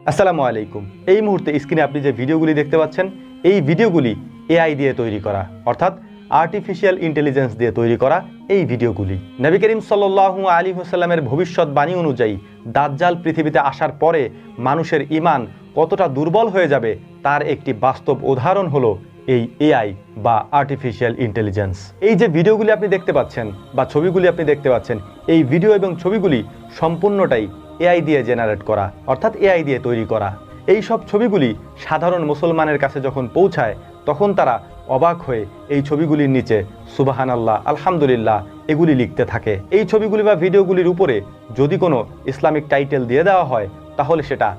আসসালামু আলাইকুম। এই মুহূর্তে স্ক্রিনে আপনি যে ভিডিওগুলি দেখতে পাচ্ছেন, এই ভিডিওগুলি এআই দিয়ে তৈরি করা, অর্থাৎ আর্টিফিশিয়াল ইন্টেলিজেন্স দিয়ে তৈরি করা এই ভিডিওগুলি। নবী করিম সাল্লাল্লাহু আলাইহি ওয়াসাল্লামের ভবিষ্যৎবাণী অনুযায়ী দাজ্জাল পৃথিবীতে আসার পরে মানুষের ঈমান কতটা দুর্বল হয়ে যাবে তার একটি বাস্তব উদাহরণ হলো এই এআই বা আর্টিফিশিয়াল ইন্টেলিজেন্স। এই যে ভিডিওগুলি আপনি দেখতে পাচ্ছেন বা ছবিগুলি আপনি দেখতে পাচ্ছেন, এই ভিডিও এবং ছবিগুলি সম্পূর্ণটাই এআই দিয়ে জেনারেট করা, অর্থাৎ এআই দিয়ে তৈরি করা। এই সব ছবিগুলি সাধারণ মুসলমানের কাছে যখন পৌঁছায় তখন তারা অবাক হয়ে এই ছবিগুলির নিচে সুবহানাল্লাহ, আলহামদুলিল্লাহ এগুলি লিখতে থাকে। এই ছবিগুলি বা ভিডিওগুলির উপরে যদি কোনো ইসলামিক টাইটেল দিয়ে দেওয়া হয় তাহলে সেটা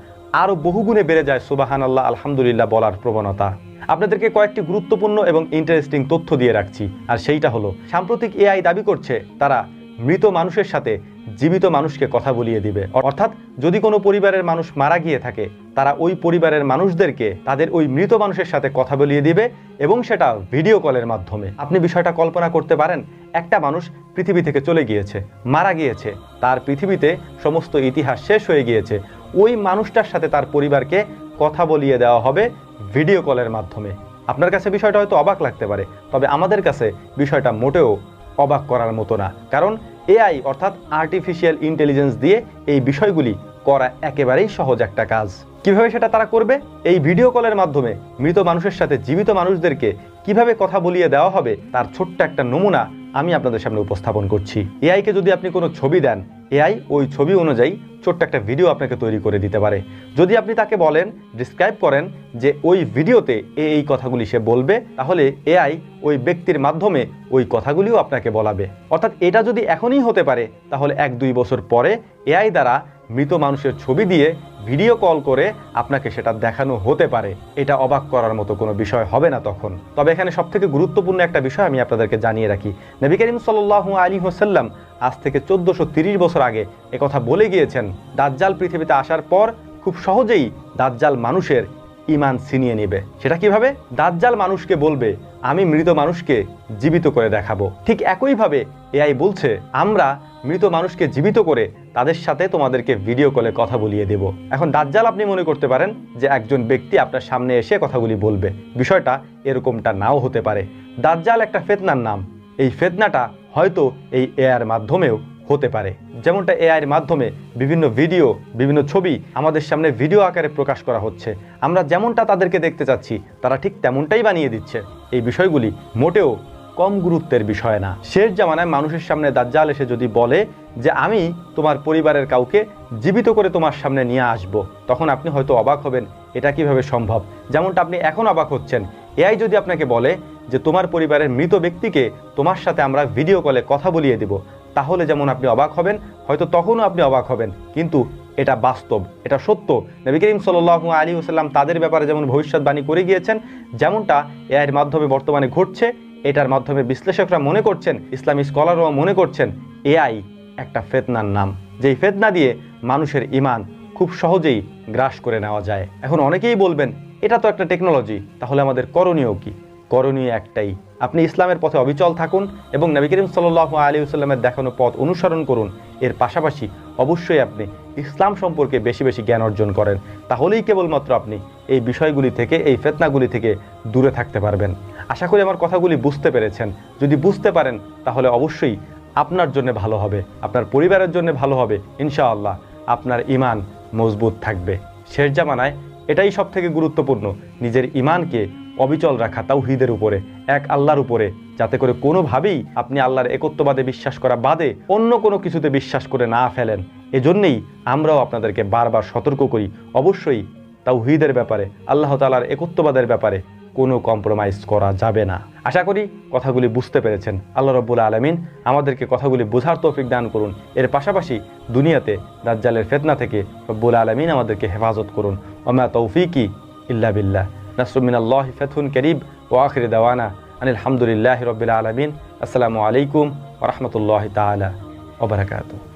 আরও বহুগুণে বেড়ে যায় সুবহানাল্লাহ, আলহামদুলিল্লাহ বলার প্রবণতা। আপনাদেরকে কয়েকটি গুরুত্বপূর্ণ এবং ইন্টারেস্টিং তথ্য দিয়ে রাখছি, আর সেইটা হলো সাম্প্রতিক এআই দাবি করছে তারা মৃত মানুষের সাথে জীবিত মানুষকে কথা বলিয়ে দিবে। অর্থাৎ যদি কোনো পরিবারের মানুষ মারা গিয়ে থাকে তারা ওই পরিবারের মানুষদেরকে তাদের ওই মৃত মানুষের সাথে কথা বলিয়ে দিবে, এবং সেটা ভিডিও কলের মাধ্যমে। আপনি বিষয়টা কল্পনা করতে পারেন, একটা মানুষ পৃথিবী থেকে চলে গিয়েছে, মারা গিয়েছে, তার পৃথিবীতে সমস্ত ইতিহাস শেষ হয়ে গিয়েছে, ওই মানুষটার সাথে তার পরিবারকে কথা বলিয়ে দেওয়া হবে ভিডিও কলের মাধ্যমে। আপনার কাছে বিষয়টা হয়তো অবাক লাগতে পারে, তবে আমাদের কাছে বিষয়টা মোটেও অবাক করার মতো না, কারণ এআই অর্থাৎ আর্টিফিশিয়াল ইন্টেলিজেন্স দিয়ে এই বিষয়গুলি করা একেবারেই সহজ একটা কাজ। কিভাবে সেটা তারা করবে? এই ভিডিও কলের মাধ্যমে মৃত মানুষের সাথে জীবিত মানুষদেরকে কিভাবে কথা বলিয়ে দেওয়া হবে তার ছোট্ট একটা নমুনা আমি আপনাদের সামনে উপস্থাপন করছি। এআইকে যদি আপনি কোনো ছবি দেন, এআই ওই ছবি অনুযায়ী ছোট্ট একটা ভিডিও আপনাকে তৈরি করে দিতে পারে। যদি আপনি তাকে বলেন, ডিসক্রাইব করেন যে ওই ভিডিওতে এই কথাগুলি সে বলবে, তাহলে এআই ওই ব্যক্তির মাধ্যমে ওই কথাগুলিও আপনাকে বলাবে। অর্থাৎ এটা যদি এখনই হতে পারে তাহলে 1-2 বছর পরে এআই দ্বারা মৃত মানুষের ছবি দিয়ে ভিডিও কল করে আপনাকে সেটা দেখানো হতে পারে। এটা অবাক করার মতো কোনো বিষয় হবে না তখন। তবে এখানে সবথেকে গুরুত্বপূর্ণ একটা বিষয় আমি আপনাদেরকে জানিয়ে রাখি, নবী করিম সাল্লাল্লাহু আলাইহি ওয়াসাল্লাম আজ থেকে 1430 বছর আগে একথা বলে গিয়েছেন, দাজ্জাল পৃথিবীতে আসার পর খুব সহজেই দাজ্জাল মানুষের ঈমান ছিনিয়ে নেবে। সেটা কিভাবে? দাজ্জাল মানুষকে বলবে, আমি মৃত মানুষকে জীবিত করে দেখাবো। ঠিক একইভাবে এআই বলছে, আমরা মৃত মানুষকে জীবিত করে তাদের সাথে তোমাদেরকে ভিডিও কলে কথা বলিয়ে দেব। এখন দাজ্জাল আপনি মনে করতে পারেন যে একজন ব্যক্তি আপনার সামনে এসে কথাগুলি বলবে, বিষয়টা এরকমটা নাও হতে পারে। দাজ্জাল একটা ফিতনার নাম। এই ফিতনাটা হয়তো এই এআইয়ের মাধ্যমেও হতে পারে। যেমনটা এআইয়ের মাধ্যমে বিভিন্ন ভিডিও, বিভিন্ন ছবি আমাদের সামনে ভিডিও আকারে প্রকাশ করা হচ্ছে, আমরা যেমনটা তাদেরকে দেখতে চাচ্ছি তারা ঠিক তেমনটাই বানিয়ে দিচ্ছে। এই বিষয়গুলি মোটেও কম গুরুত্বের বিষয় না। শেষ জামানায় মানুষের সামনে দাজ্জাল এসে যদি বলে যে আমি তোমার পরিবারের কাউকে জীবিত করে তোমার সামনে নিয়ে আসব, তখন আপনি হয়তো অবাক হবেন, এটা কিভাবে সম্ভব। যেমনটা আপনি এখন অবাক হচ্ছেন, এআই যদি আপনাকে বলে যে তোমার পরিবারের মৃত ব্যক্তিকে তোমার সাথে আমরা ভিডিও কলে কথা বলিয়ে দেব, তাহলে যেমন আপনি অবাক হবেন, হয়তো তখনও আপনি অবাক হবেন, কিন্তু এটা বাস্তব, এটা সত্য। নবী করিম সাল্লাল্লাহু আলাইহি ওয়াসাল্লাম তাদের ব্যাপারে যেমন ভবিষ্যৎবাণী করে গিয়েছেন, যেমনটা এআইয়ের মাধ্যমে বর্তমানে ঘটছে, এটার মাধ্যমে বিশ্লেষকরা মনে করছেন, ইসলামী স্কলাররা মনে করছেন এআই একটা ফিতনার নাম, যেই ফিতনা দিয়ে মানুষের ঈমান খুব সহজেই গ্রাস করে নেওয়া যায়। এখন অনেকেই বলবেন এটা তো একটা টেকনোলজি, তাহলে আমাদের করণীয় কি? করণীয় একটাই, আপনি ইসলামের পথে অবিচল থাকুন এবং নবী করিম সাল্লাল্লাহু আলাইহি ওয়াসাল্লামের দেখানো পথ অনুসরণ করুন। এর পাশাপাশি অবশ্যই আপনি ইসলাম সম্পর্কে বেশি বেশি জ্ঞান অর্জন করেন, তাহলেই কেবলমাত্র আপনি এই বিষয়গুলি থেকে, এই ফিতনাগুলি থেকে দূরে থাকতে পারবেন। আশা করি আমার কথাগুলি বুঝতে পেরেছেন। যদি বুঝতে পারেন তাহলে অবশ্যই আপনার জন্য ভালো হবে, আপনার পরিবারের জন্য ভালো হবে, ইনশাআল্লাহ আপনার ঈমান মজবুত থাকবে। শেষ জামানায় এটাই সব থেকে গুরুত্বপূর্ণ, নিজের ঈমানকে অবিচল রাখা তাওহীদের উপরে, এক আল্লাহর উপরে, যাতে করে কোনোভাবেই আপনি আল্লাহর একত্ববাদে বিশ্বাস করা বাদে অন্য কোনো কিছুতে বিশ্বাস করে না ফেলেন। এজন্যই আমরাও আপনাদেরকে বারবার সতর্ক করি, অবশ্যই তাওহীদের ব্যাপারে, আল্লাহ তাআলার একত্ববাদের ব্যাপারে কোনো কম্প্রোমাইজ করা যাবে না। আশা করি কথাগুলি বুঝতে পেরেছেন। আল্লাহ রাব্বুল আলামিন আমাদেরকে কথাগুলি বোঝার তৌফিক দান করুন। এর পাশাপাশি দুনিয়াতে দাজ্জালের ফিতনা থেকে রব্বুল আলামিন আমাদেরকে হেফাজত করুন। ওমা তৌফিকি ইল্লা বিল্লাহ। নাসরুম মিনাল্লাহি ফাতহুন কারীব ওয়া আখির দাওয়ানা আনিল হামদুলিল্লাহি রাব্বিল আলামিন। আসসালামু আলাইকুম ওয়া রাহমাতুল্লাহি তাআলা ওয়া বারাকাতুহু।